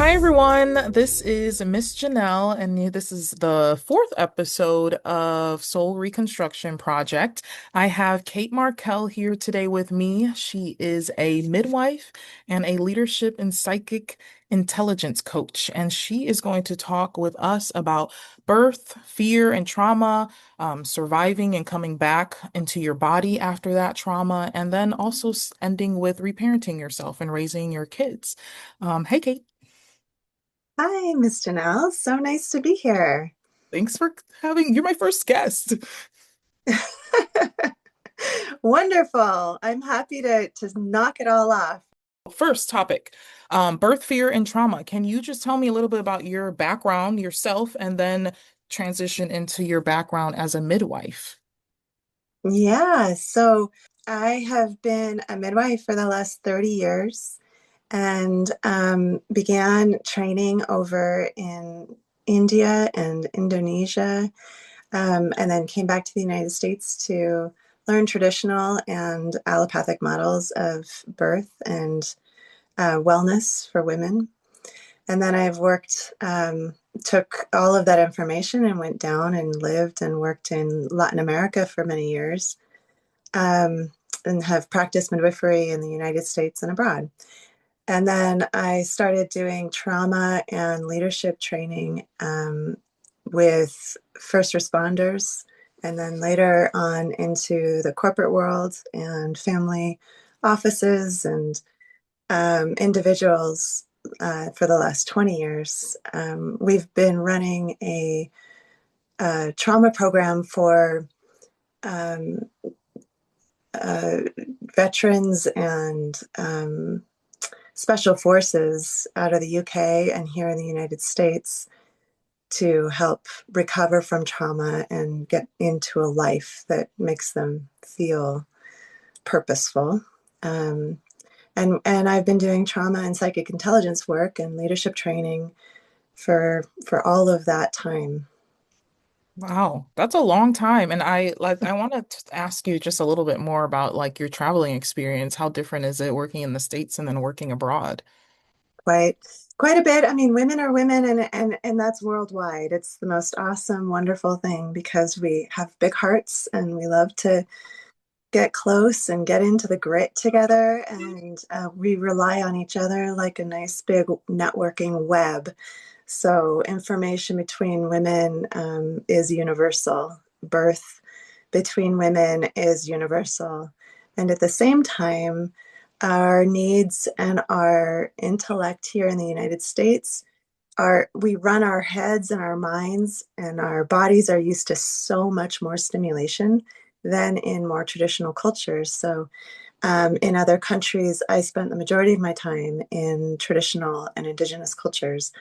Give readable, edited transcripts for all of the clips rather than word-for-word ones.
Hi everyone, this is Miss Janelle, and this is the fourth episode of Soul Reconstruction Project. I have Kate Markell here today with me. She is a midwife and a leadership and psychic intelligence coach, and she is going to talk with us about birth, fear, and trauma, surviving and coming back into your body after that trauma, and then also ending with reparenting yourself and raising your kids. Hey, Kate. Hi, Miss Janelle. So nice to be here. Thanks for you're my first guest. Wonderful. I'm happy to knock it all off. First topic, birth fear and trauma. Can you just tell me a little bit about your background, yourself, and then transition into your background as a midwife? Yeah, so I have been a midwife for the last 30 years and began training over in India and Indonesia, and then came back to the United States to learn traditional and allopathic models of birth and wellness for women. And then I've worked, took all of that information and went down and lived and worked in Latin America for many years, and have practiced midwifery in the United States and abroad. And then I started doing trauma and leadership training with first responders, and then later on into the corporate world and family offices and individuals for the last 20 years. We've been running a trauma program for um, uh, veterans and special forces out of the UK and here in the United States to help recover from trauma and get into a life that makes them feel purposeful. Um, and I've been doing trauma and psychic intelligence work and leadership training for all of that time. Wow, that's a long time. And I want to ask you just a little bit more about like your traveling experience. How different is it working in the States and then working abroad? quite quite a bit. I mean, women are women, and that's worldwide. It's the most awesome, wonderful thing because we have big hearts and we love to get close and get into the grit together, and we rely on each other like a nice big networking web. So information between women is universal. Birth between women is universal. And at the same time, our needs and our intellect here in the United States are, we run our heads and our minds, and our bodies are used to so much more stimulation than in more traditional cultures. So in other countries, I spent the majority of my time in traditional and indigenous cultures.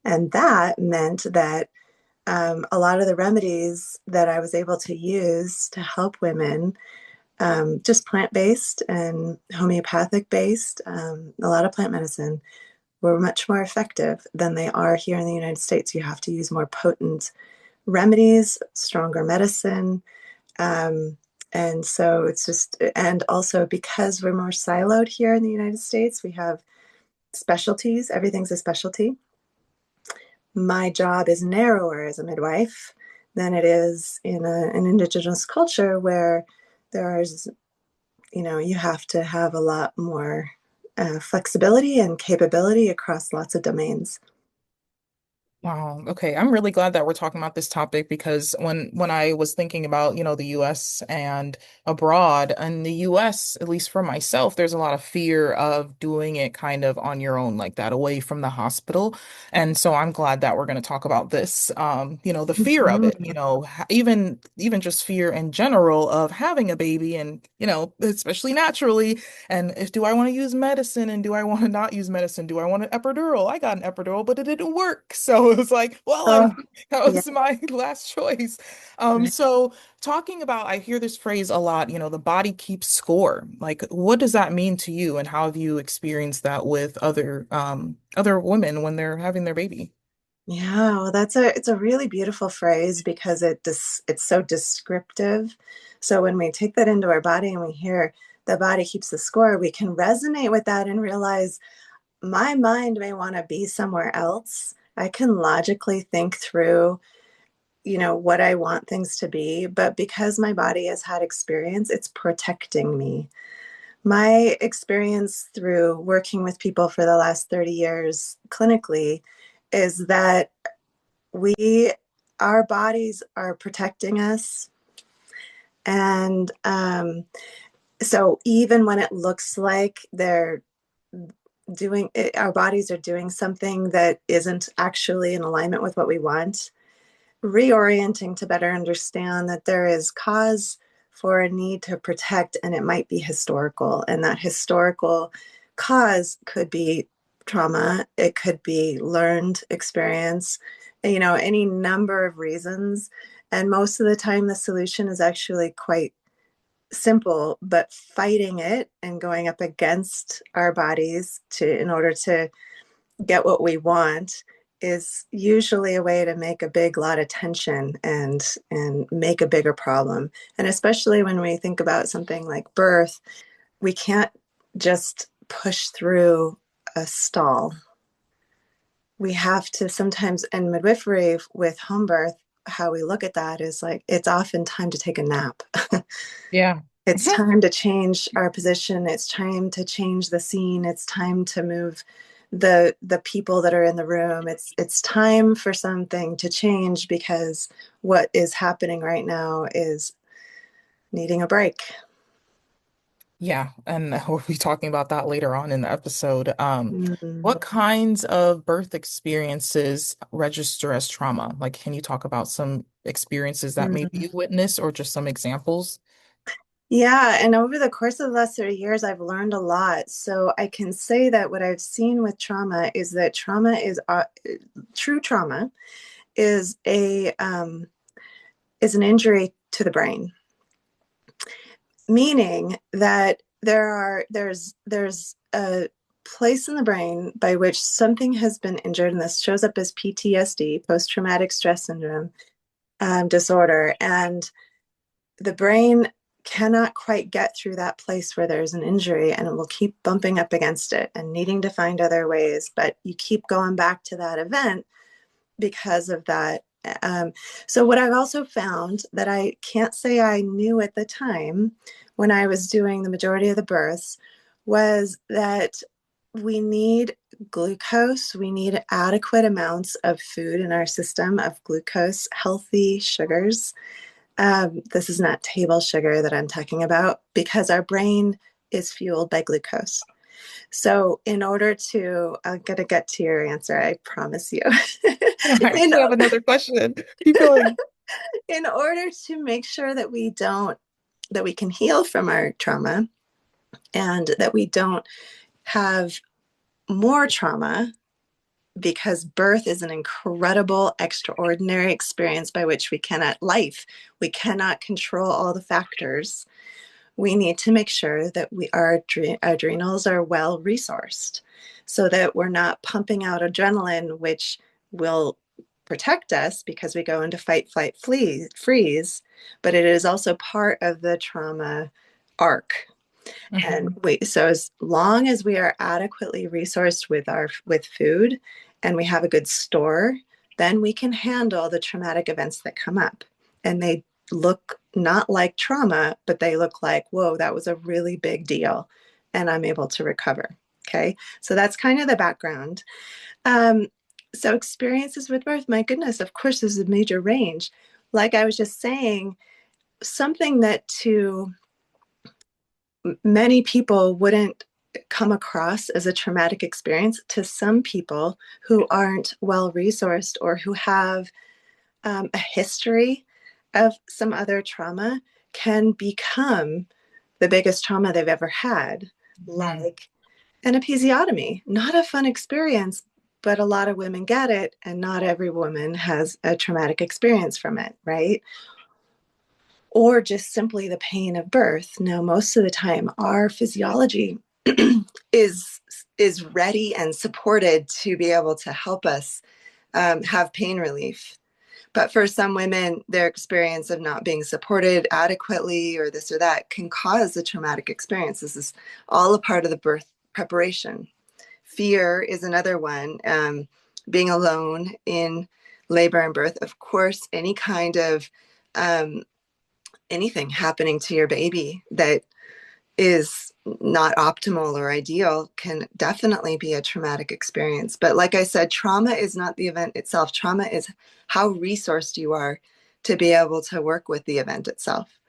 And that meant that a lot of the remedies that I was able to use to help women, just plant based and homeopathic based, a lot of plant medicine, were much more effective than they are here in the United States. You have to use more potent remedies, stronger medicine. Um, and so it's just, and also because we're more siloed here in the United States, we have specialties, everything's a specialty. My job is narrower as a midwife than it is in an indigenous culture where there's, you have to have a lot more flexibility and capability across lots of domains. Wow. Okay. I'm really glad that we're talking about this topic because when I was thinking about, the US and abroad, in the US, at least for myself, there's a lot of fear of doing it kind of on your own like that, away from the hospital. And so I'm glad that we're going to talk about this. The fear of it, Mhm. even just fear in general of having a baby and, especially naturally. And if do I want to use medicine and do I want to not use medicine? Do I want an epidural? I got an epidural, but it didn't work. So it was like, well, Oh, that yeah. was my last choice. So talking about, I hear this phrase a lot, the body keeps score. Like, what does that mean to you, and how have you experienced that with other women when they're having their baby? Yeah, well, it's a really beautiful phrase because it's so descriptive. So when we take that into our body and we hear the body keeps the score, we can resonate with that and realize, my mind may want to be somewhere else. I can logically think through, what I want things to be, but because my body has had experience, it's protecting me. My experience through working with people for the last 30 years clinically is that we our bodies are protecting us. And so even when it looks like they're doing it, our bodies are doing something that isn't actually in alignment with what we want, reorienting to better understand that there is cause for a need to protect, and it might be historical. And that historical cause could be trauma, it could be learned experience, any number of reasons. And most of the time, the solution is actually quite simple, but fighting it and going up against our bodies in order to get what we want is usually a way to make a big lot of tension and make a bigger problem. And especially when we think about something like birth, we can't just push through a stall. We have to sometimes, in midwifery with home birth, how we look at that is like it's often time to take a nap. Yeah. It's time to change our position. It's time to change the scene. It's time to move the people that are in the room. It's time for something to change because what is happening right now is needing a break. Yeah, and we'll be talking about that later on in the episode. Mm, What kinds of birth experiences register as trauma? Like, can you talk about some experiences that maybe mm. you witnessed or just some examples? Yeah, and over the course of the last 30 years, I've learned a lot. So I can say that what I've seen with trauma is that trauma is true trauma is an injury to the brain, meaning that there's a place in the brain by which something has been injured, and this shows up as PTSD, post-traumatic stress syndrome disorder, and the brain cannot quite get through that place where there's an injury, and it will keep bumping up against it and needing to find other ways, but you keep going back to that event because of that. So what I've also found that I can't say I knew at the time when I was doing the majority of the births was that we need glucose. We need adequate amounts of food in our system of glucose, healthy sugars. This is not table sugar that I'm talking about because our brain is fueled by glucose. So, in order to, I'm going to get to your answer, I promise you. I in, actually have another question. Keep going. in order to make sure that that we can heal from our trauma and that we don't have more trauma, because birth is an incredible, extraordinary experience by which we cannot control all the factors. We need to make sure that our adrenals are well resourced so that we're not pumping out adrenaline, which will protect us because we go into fight, flight, freeze, but it is also part of the trauma arc. Mhm. So as long as we are adequately resourced with food and we have a good store, then we can handle the traumatic events that come up. And they look not like trauma, but they look like, whoa, that was a really big deal. And I'm able to recover. Okay. So that's kind of the background. Um, so experiences with birth, my goodness, of course, there's a major range. Like I was just saying, something that to many people wouldn't come across as a traumatic experience, to some people who aren't well resourced or who have a history of some other trauma, can become the biggest trauma they've ever had, Mhm. like an episiotomy. Not a fun experience, but a lot of women get it, and not every woman has a traumatic experience from it, right? Or just simply the pain of birth. Now, most of the time, our physiology is is ready and supported to be able to help us have pain relief. But for some women, their experience of not being supported adequately or this or that can cause a traumatic experience. This is all a part of the birth preparation Fear is another one. Being alone in labor and birth. Of course, any kind of um, anything happening to your baby that is not optimal or ideal can definitely be a traumatic experience. But like I said, trauma is not the event itself. Trauma is how resourced you are to be able to work with the event itself.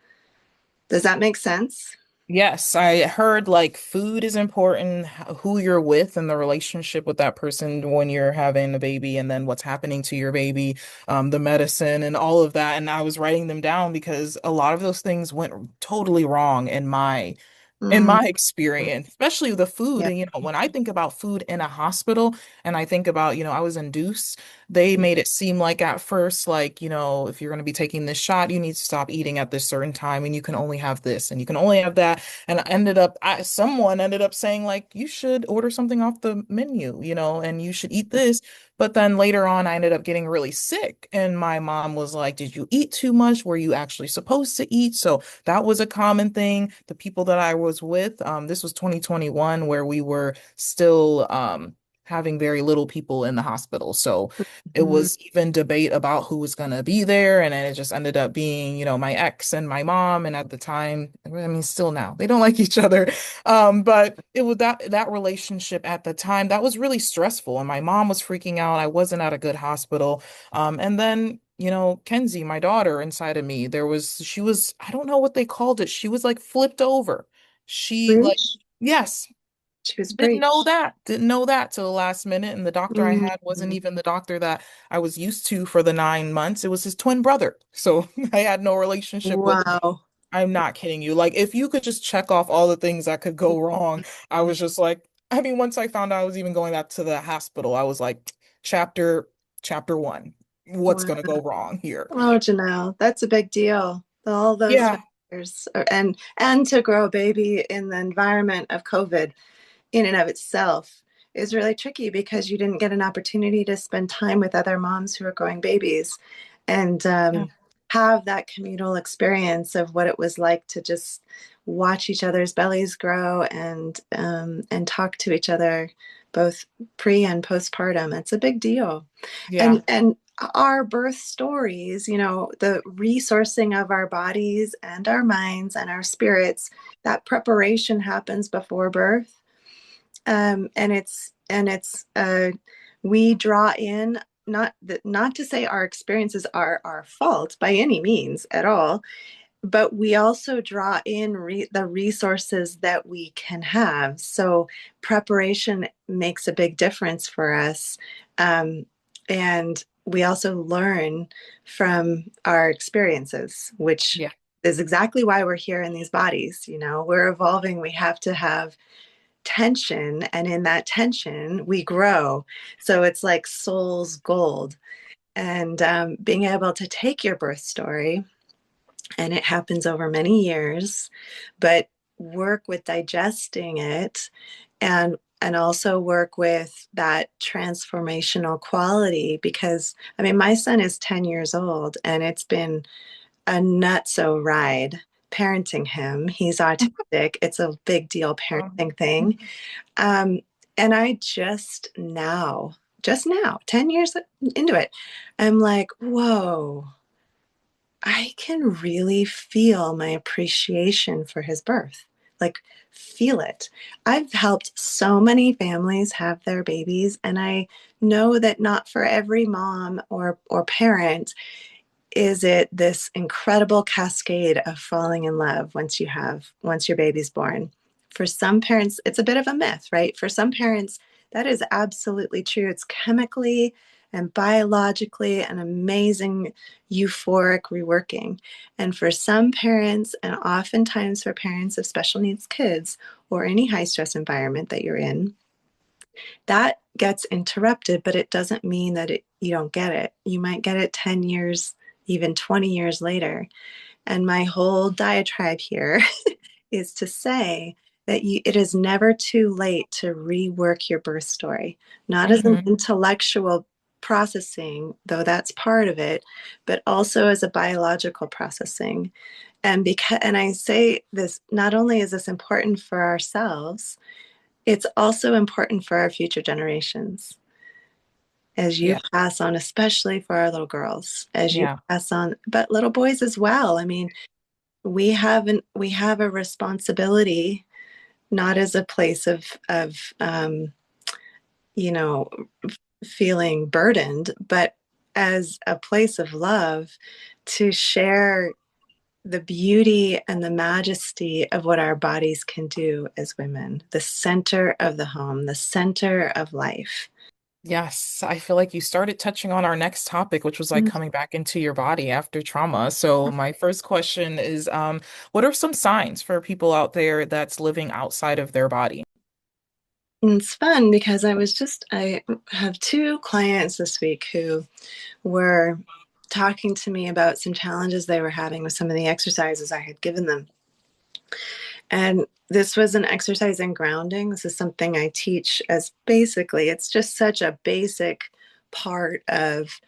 Does that make sense? Yes, I heard like food is important, who you're with and the relationship with that person when you're having a baby, and then what's happening to your baby, the medicine and all of that. And I was writing them down because a lot of those things went totally wrong in Mm, my experience, especially the food. yeah. And, when I think about food in a hospital and I think about, I was induced, they made it seem like at first, like, if you're going to be taking this shot, you need to stop eating at this certain time and you can only have this and you can only have that. And someone ended up saying, like, you should order something off the menu, and you should eat this. But then later on, I ended up getting really sick. And my mom was like, did you eat too much? Were you actually supposed to eat? So that was a common thing. The people that I was with, this was 2021, where we were still having very little people in the hospital. So it Mhm. was even debate about who was going to be there. And then it just ended up being, my ex and my mom. And at the time, I mean, still now, they don't like each other. But it was that relationship at the time that was really stressful. And my mom was freaking out. I wasn't at a good hospital. And then Kenzie, my daughter, inside of me, she was, I don't know what they called it. She was like flipped over. She like, Breach. yes, She was breach. didn't know that till the last minute. And the doctor I had wasn't Mhm. even the doctor that I was used to for the 9 months. It was his twin brother. So I had no relationship with. Wow. I'm not kidding you. Like, if you could just check off all the things that could go wrong, I was just like, I mean, once I found out I was even going back to the hospital, I was like, chapter, chapter one, what's Wow. going to go wrong here? Oh, Janelle, that's a big deal. All those Yeah, factors, and to grow a baby in the environment of COVID in and of itself is really tricky because you didn't get an opportunity to spend time with other moms who are growing babies and yeah, have that communal experience of what it was like to just watch each other's bellies grow and talk to each other both pre and postpartum. It's a big deal. yeah, And our birth stories, the resourcing of our bodies and our minds and our spirits, that preparation happens before birth. And it's we draw in, not to say our experiences are our fault by any means at all, but we also draw in the resources that we can have. So preparation makes a big difference for us. And we also learn from our experiences, which yeah. is exactly why we're here in these bodies. We're evolving. We have to have tension, and in that tension, we grow. So it's like soul's gold. And being able to take your birth story, and it happens over many years, but work with digesting it and also work with that transformational quality. Because I mean, my son is 10 years old and it's been a nutso ride parenting him. He's autistic. It's a big deal Um, parenting thing. um, and I just now 10 years into it, I'm like, whoa, I can really feel my appreciation for his birth. Like, feel it. I've helped so many families have their babies, and I know that not for every mom or parent is it this incredible cascade of falling in love once your baby's born. For some parents, it's a bit of a myth, right? For some parents, that is absolutely true. It's chemically and biologically an amazing euphoric reworking. And for some parents, and oftentimes for parents of special needs kids or any high stress environment that you're in, that gets interrupted, but it doesn't mean that you don't get it. You might get it 10 years, even 20 years later. And my whole diatribe here is to say that it is never too late to rework your birth story, not as an mhm. intellectual processing, though that's part of it, but also as a biological processing. And I say this, not only is this important for ourselves, it's also important for our future generations as you Yeah. pass on, especially for our little girls, as you Yeah. pass on, but little boys as well. I mean, we have a responsibility, not as a place of you know, feeling burdened, but as a place of love to share the beauty and the majesty of what our bodies can do as women, the center of the home, the center of life. Yes, I feel like you started touching on our next topic, which was like coming back into your body after trauma. So my first question is, what are some signs for people out there that's living outside of their body? And it's fun because I have two clients this week who were talking to me about some challenges they were having with some of the exercises I had given them. And this was an exercise in grounding. This is something I teach as basically, it's just such a basic part of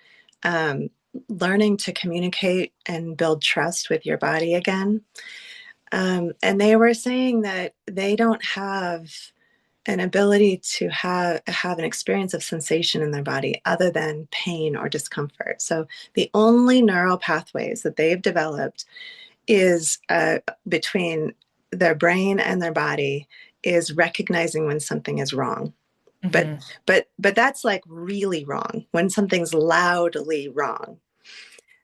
um, learning to communicate and build trust with your body again. And they were saying that they don't have an ability to have an experience of sensation in their body other than pain or discomfort. So the only neural pathways that they've developed is between their brain and their body is recognizing when something is wrong. But Hmm. but that's like really wrong when something's loudly wrong.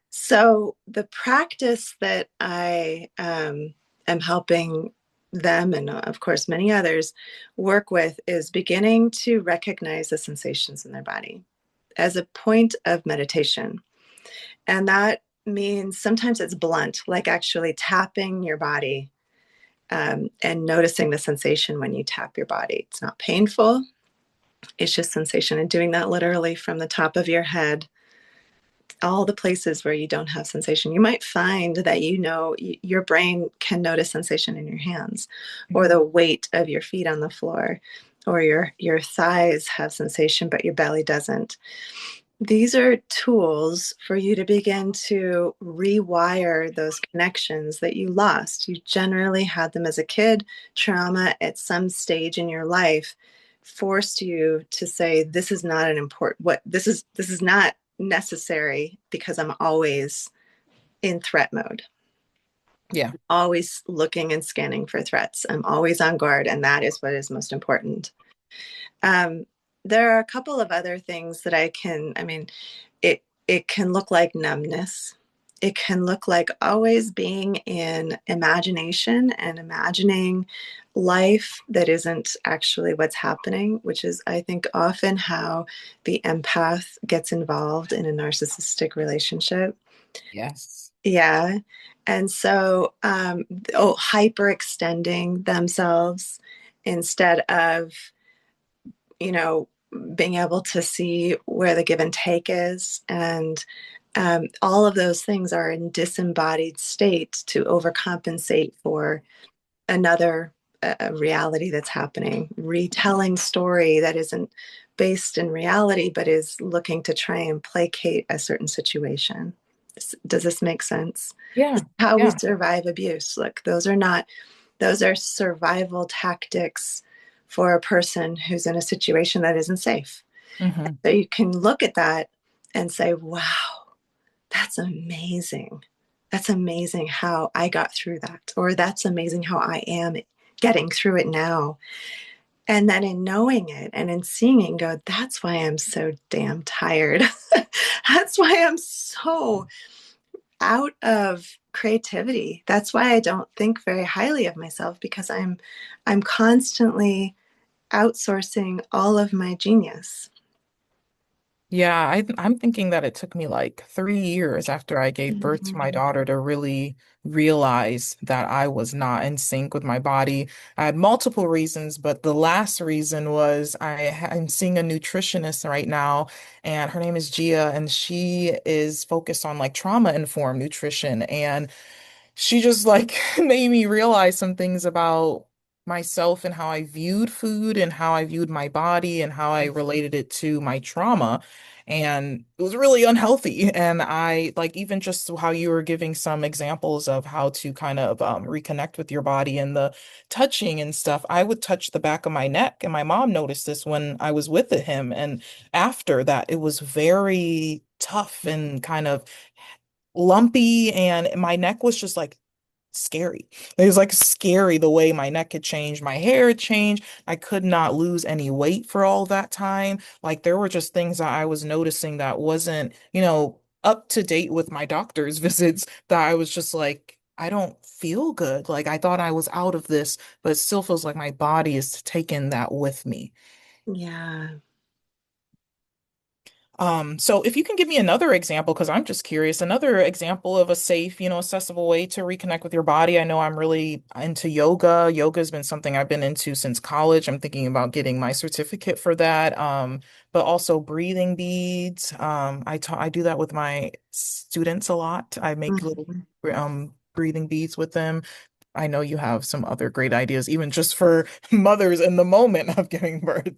So the practice that I am helping them and of course many others work with is beginning to recognize the sensations in their body as a point of meditation. And that means sometimes it's blunt, like actually tapping your body and noticing the sensation when you tap your body. It's not painful, it's just sensation. And doing that literally from the top of your head, all the places where you don't have sensation. You might find that your brain can notice sensation in your hands or Hmm. the weight of your feet on the floor or your thighs have sensation, but your belly doesn't. These are tools for you to begin to rewire those connections that you lost. You generally had them as a kid. Trauma at some stage in your life forced you to say, this is not an important what this is not necessary because I'm always in threat mode, Yeah. always looking and scanning for threats. I'm always on guard, and that is what is most important. Um, there are a couple of other things that I mean, it can look like numbness. It can look like always being in imagination and imagining life that isn't actually what's happening, which is, I think, often how the empath gets involved in a narcissistic relationship. Yes. Yeah. And so, hyperextending themselves instead of you know, being able to see where the give and take is. And all of those things are in disembodied state to overcompensate for another reality that's happening, retelling story that isn't based in reality, but is looking to try and placate a certain situation. Does this make sense? This Yeah. is how we Yeah. survive abuse. Look, those are survival tactics for a person who's in a situation that isn't safe. Hmm. So you can look at that and say, wow, that's amazing. That's amazing how I got through that. Or that's amazing how I am getting through it now. And then in knowing it and in seeing it and go, that's why I'm so damn tired. That's why I'm so out of creativity. That's why I don't think very highly of myself because I'm constantly outsourcing all of my genius. Yeah, I'm thinking that it took me like 3 years after I gave birth to my Mhm. daughter to really realize that I was not in sync with my body. I had multiple reasons, but the last reason was I'm seeing a nutritionist right now, and her name is Gia, and she is focused on like trauma-informed nutrition. And she just like made me realize some things about myself and how I viewed food and how I viewed my body and how I related it to my trauma. And it was really unhealthy. And I like even just how you were giving some examples of how to kind of reconnect with your body and the touching and stuff. I would touch the back of my neck, and my mom noticed this when I was with him. And after that, it was very tough and kind of lumpy, and my neck was just like scary. It was like scary the way my neck had changed, my hair had changed. I could not lose any weight for all that time. Like there were just things that I was noticing that wasn't, up to date with my doctor's visits, that I was just like, I don't feel good. Like I thought I was out of this, but it still feels like my body is taking that with me. Yeah. So if you can give me another example, because I'm just curious, another example of a safe, accessible way to reconnect with your body. I know I'm really into yoga. Yoga has been something I've been into since college. I'm thinking about getting my certificate for that. But also breathing beads. I do that with my students a lot. I make little Mhm. breathing beads with them. I know you have some other great ideas, even just for mothers in the moment of giving birth.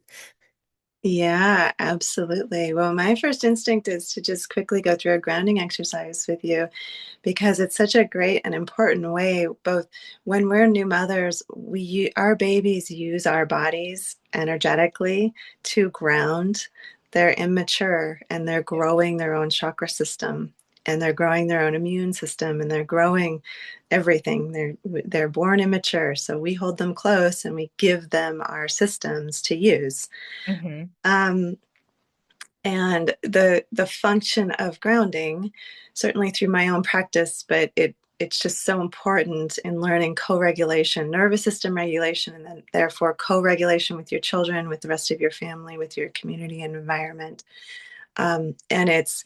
Yeah, absolutely. Well, my first instinct is to just quickly go through a grounding exercise with you because it's such a great and important way. Both when we're new mothers, our babies use our bodies energetically to ground. They're immature and they're growing their own chakra system and they're growing their own immune system and they're growing everything. They're born immature, so we hold them close and we give them our systems to use. Hmm. Um, and the function of grounding, certainly through my own practice, but it's just so important in learning co-regulation, nervous system regulation, and then therefore co-regulation with your children, with the rest of your family, with your community and environment. And it's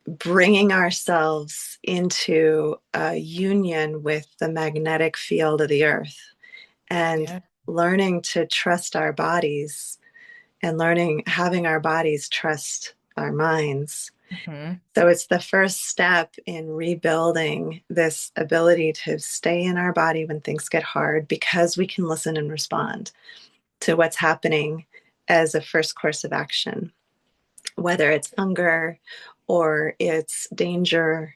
bringing ourselves into a union with the magnetic field of the earth and Yeah. learning to trust our bodies and having our bodies trust our minds. Hmm. So it's the first step in rebuilding this ability to stay in our body when things get hard because we can listen and respond to what's happening as a first course of action, whether it's hunger or it's danger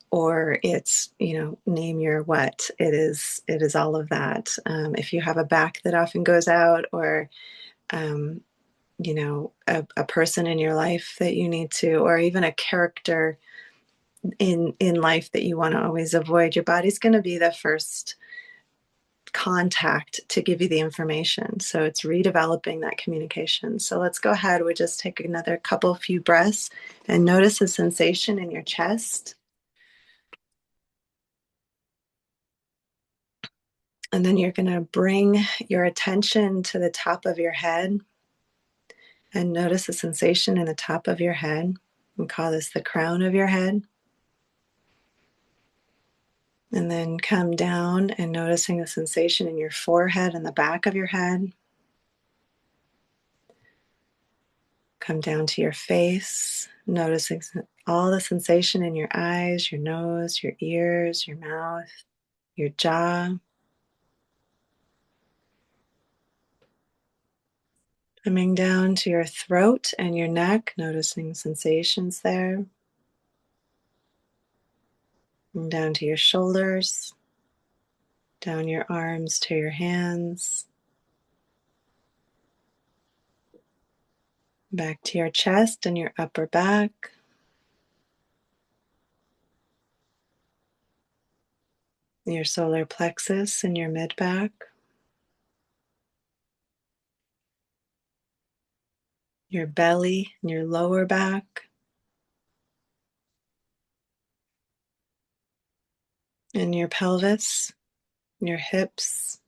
or it's, name your what. It is all of that. If you have a back that often goes out, or um, a person in your life that you need to, or even a character in life that you want to always avoid, your body's going to be the first contact to give you the information. So it's redeveloping that communication. So let's go ahead. We just take another few breaths and notice the sensation in your chest. And then you're going to bring your attention to the top of your head and notice the sensation in the top of your head. We call this the crown of your head. And then come down and noticing the sensation in your forehead and the back of your head. Come down to your face, noticing all the sensation in your eyes, your nose, your ears, your mouth, your jaw. Coming down to your throat and your neck, noticing sensations there. And down to your shoulders, down your arms to your hands, back to your chest and your upper back, your solar plexus and your mid back, your belly and your lower back, and your pelvis, your hips,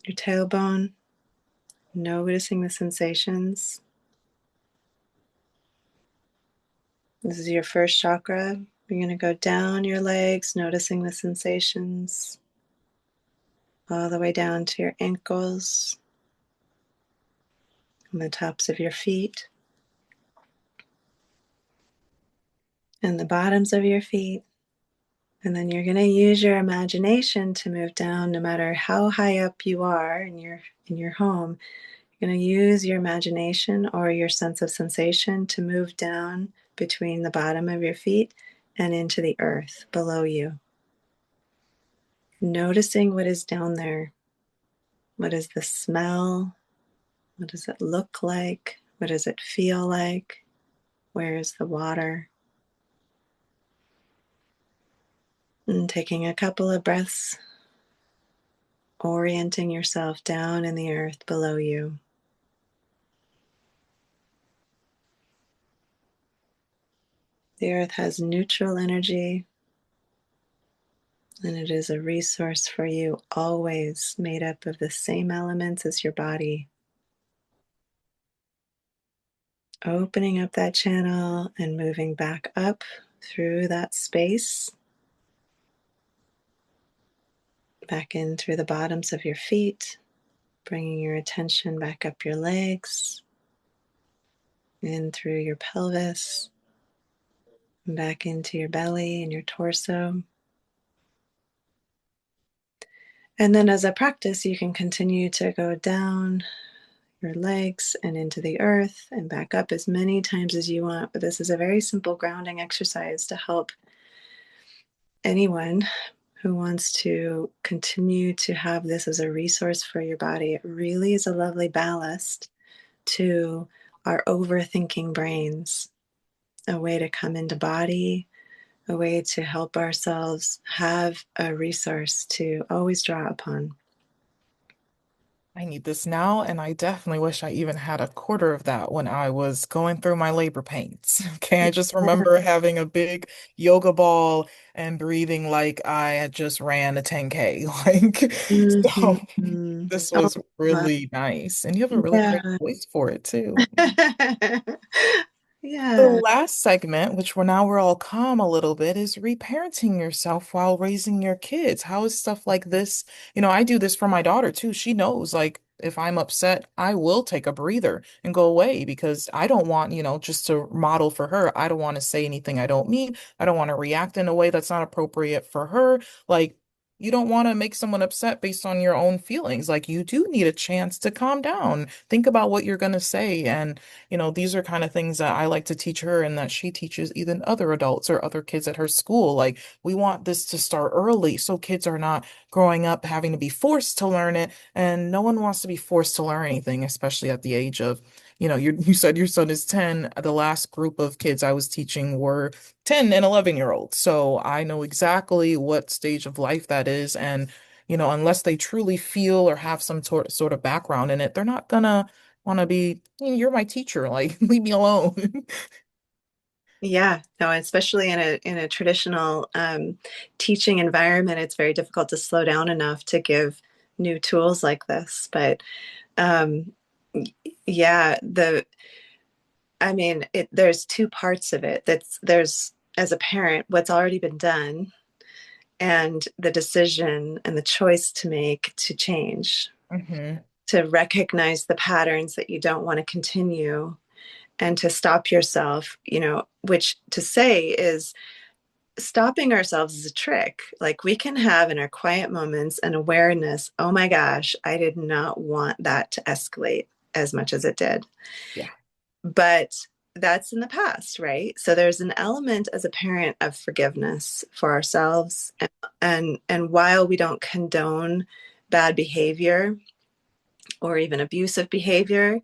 your tailbone, noticing the sensations. This is your first chakra. You're going to go down your legs, noticing the sensations, all the way down to your ankles and the tops of your feet and the bottoms of your feet And then you're going to use your imagination to move down no matter how high up you are in your home. You're going to use your imagination or your sense of sensation to move down between the bottom of your feet and into the earth below you. Noticing what is down there. What is the smell? What does it look like? What does it feel like? Where is the water? And taking a couple of breaths, orienting yourself down in the earth below you. The earth has neutral energy, and it is a resource for you, always made up of the same elements as your body. Opening up that channel and moving back up through that space, back in through the bottoms of your feet, bringing your attention back up your legs, in through your pelvis, back into your belly and your torso. And then as a practice, you can continue to go down your legs and into the earth and back up as many times as you want. But this is a very simple grounding exercise to help anyone who wants to continue to have this as a resource for your body. It really is a lovely ballast to our overthinking brains, a way to come into body, a way to help ourselves have a resource to always draw upon. I need this now, and I definitely wish I even had a quarter of that when I was going through my labor pains. Okay, I just remember having a big yoga ball and breathing like I had just ran a 10K. Like, so Mhm. this Oh, was wow. really nice. And you have a really great Yeah. voice for it too. The Yeah. last segment, which we're all calm a little bit, is reparenting yourself while raising your kids. How is stuff like this? I do this for my daughter too. She knows, like, if I'm upset, I will take a breather and go away because I don't want, just to model for her. I don't want to say anything I don't mean. I don't want to react in a way that's not appropriate for her. Like, you don't want to make someone upset based on your own feelings. Like, you do need a chance to calm down. Think about what you're going to say. And these are kind of things that I like to teach her and that she teaches even other adults or other kids at her school. Like, we want this to start early so kids are not growing up having to be forced to learn it. And no one wants to be forced to learn anything, especially at the age of, you said your son is 10. The last group of kids I was teaching were 10 and 11-year-olds. So I know exactly what stage of life that is. And, unless they truly feel or have some sort of background in it, they're not gonna want to be, you're my teacher, like leave me alone. Yeah. No, especially in a traditional teaching environment, it's very difficult to slow down enough to give new tools like this. But um, yeah, there's two parts of it. There's as a parent, what's already been done, and the decision and the choice to make to change, Hmm. to recognize the patterns that you don't want to continue and to stop yourself, which to say is stopping ourselves is a trick. Like we can have in our quiet moments an awareness, oh my gosh, I did not want that to escalate as much as it did. Yeah. But that's in the past, right? So there's an element as a parent of forgiveness for ourselves, and while we don't condone bad behavior or even abusive behavior,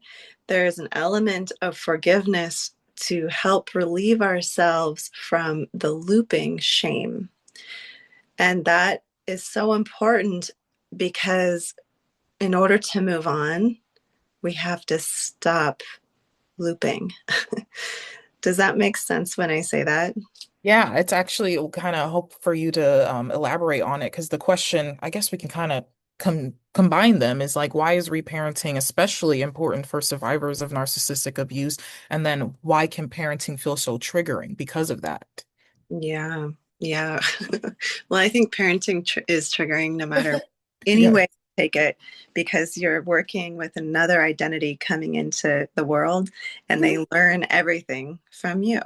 there's an element of forgiveness to help relieve ourselves from the looping shame. And that is so important because in order to move on, we have to stop looping. Does that make sense when I say that? Yeah, it's actually kind of hope for you to elaborate on it because the question, I guess we can kind of combine them is like, why is reparenting especially important for survivors of narcissistic abuse? And then why can parenting feel so triggering because of that? Yeah. Yeah. Well, I think parenting is triggering no matter any Yeah. way you take it, because you're working with another identity coming into the world and they learn everything from you.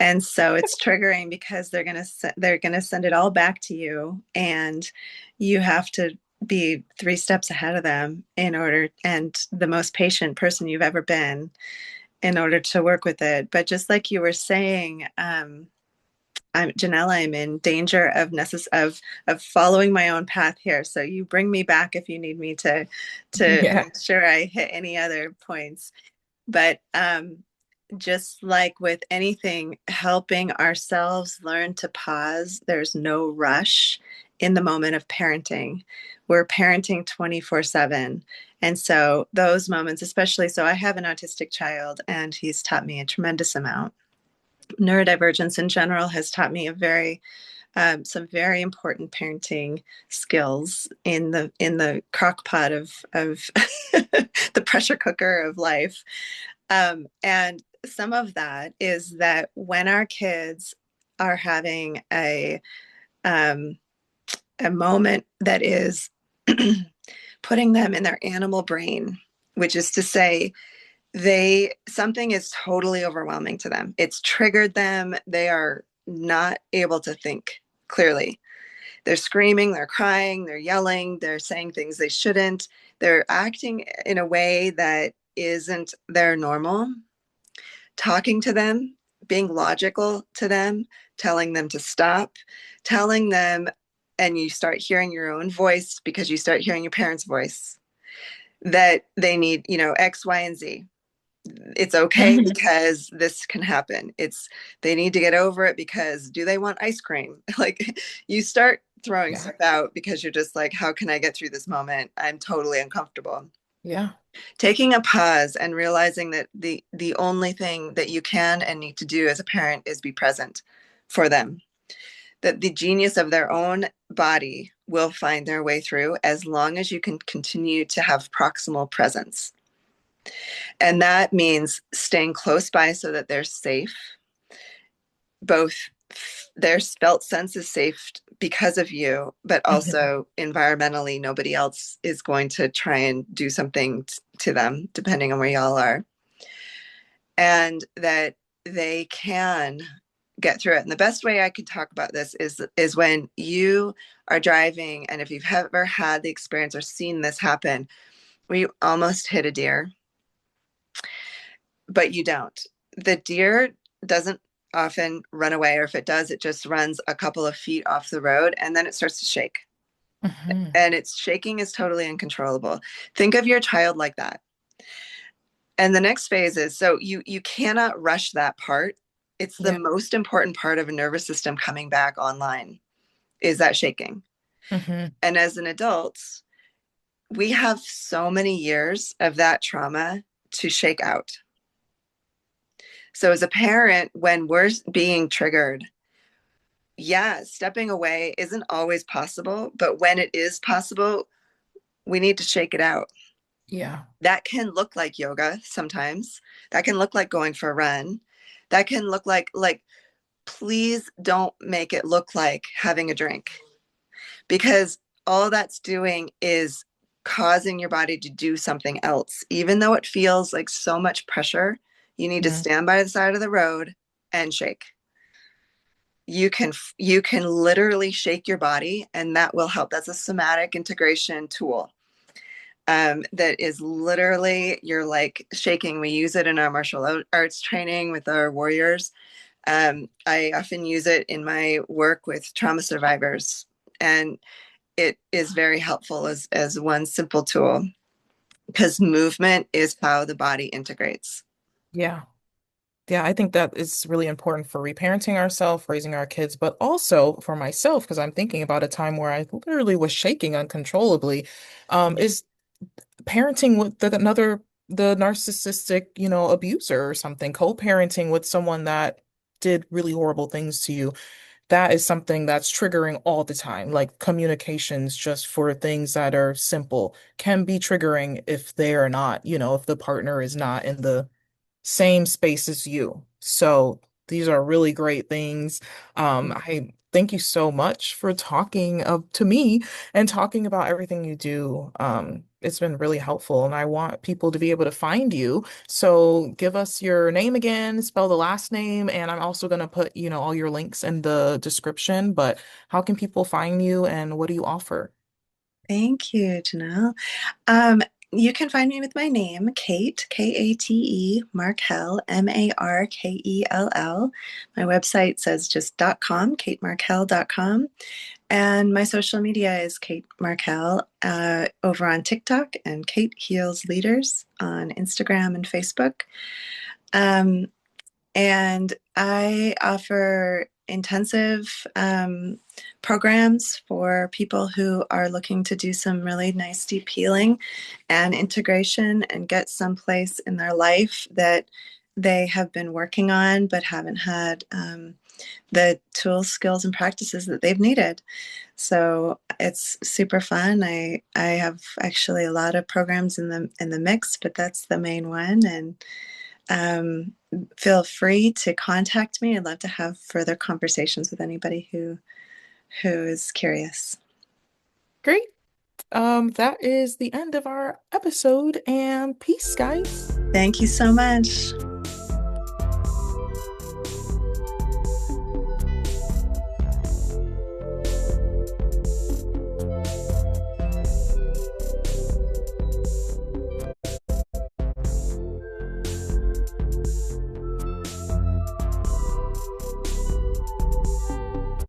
And so it's triggering because they're going to send it all back to you, and you have to be 3 steps ahead of them in order, and the most patient person you've ever been in order to work with it. But just like you were saying, Janella, I'm in danger of following my own path here. So you bring me back if you need me to Yeah. make sure I hit any other points. But just like with anything, helping ourselves learn to pause. There's no rush in the moment of parenting. We're parenting 24/7. And so those moments, especially, so I have an autistic child and he's taught me a tremendous amount. Neurodivergence in general has taught me some very important parenting skills in the crock pot of the pressure cooker of life. And some of that is that when our kids are having um, a moment that is putting them in their animal brain, which is to say, something is totally overwhelming to them. It's triggered them. They are not able to think clearly. They're screaming, they're crying, they're yelling, they're saying things they shouldn't. They're acting in a way that isn't their normal. Talking to them, being logical to them, telling them to stop, telling them, and you start hearing your own voice because you start hearing your parents' voice, that they need, X, Y, and Z. It's okay Mhm. because this can happen. They need to get over it because do they want ice cream? Like, you start throwing Yeah. stuff out because you're just like, how can I get through this moment? I'm totally uncomfortable. Yeah. Taking a pause and realizing that the only thing that you can and need to do as a parent is be present for them, that the genius of their own body will find their way through as long as you can continue to have proximal presence. And that means staying close by so that they're safe, both their felt sense is safe because of you, but Mhm. also environmentally, nobody else is going to try and do something to them, depending on where y'all are. And that they can get through it. And the best way I could talk about this is when you are driving, and if you've ever had the experience or seen this happen, where you almost hit a deer, but you don't. The deer doesn't often run away, or if it does, it just runs a couple of feet off the road and then it starts to shake. Mhm. And its shaking is totally uncontrollable. Think of your child like that. And the next phase is, so you cannot rush that part. It's the Yeah. most important part of a nervous system coming back online, is that shaking. Mhm. And as an adult, we have so many years of that trauma to shake out. So as a parent, when we're being triggered, yeah, stepping away isn't always possible, but when it is possible, we need to shake it out. Yeah. That can look like yoga sometimes. That can look like going for a run. That can look like please don't make it look like having a drink, because all that's doing is causing your body to do something else. Even though it feels like so much pressure, you need to Mhm. stand by the side of the road and shake. You can literally shake your body, and that will help. That's a somatic integration tool, that is literally, you're like shaking. We use it in our martial arts training with our warriors. I often use it in my work with trauma survivors, and it is very helpful as one simple tool, because movement is how the body integrates. Yeah. Yeah, I think that is really important for reparenting ourselves, raising our kids, but also for myself, because I'm thinking about a time where I literally was shaking uncontrollably. Is parenting with the narcissistic, abuser or something, co-parenting with someone that did really horrible things to you. That is something that's triggering all the time. Like communications just for things that are simple can be triggering if they are not, if the partner is not in the same space as you. So these are really great things. I thank you so much for talking to me and talking about everything you do. It's been really helpful, and I want people to be able to find you. So give us your name again, spell the last name, and I'm also going to put, all your links in the description. But how can people find you and what do you offer? Thank you, Janelle. Um, you can find me with my name, Kate, Kate, Markell, Markell. My website says just .com, katemarkell.com. And my social media is Kate Markell over on TikTok and Kate Heals Leaders on Instagram and Facebook. Um, and I offer intensive programs for people who are looking to do some really nice deep healing and integration and get someplace in their life that they have been working on but haven't had the tools, skills, and practices that they've needed. So it's super fun. I have actually a lot of programs in the mix, but that's the main one. And um, feel free to contact me. I'd love to have further conversations with anybody who is curious. Great. That is the end of our episode, and peace, guys. Thank you so much.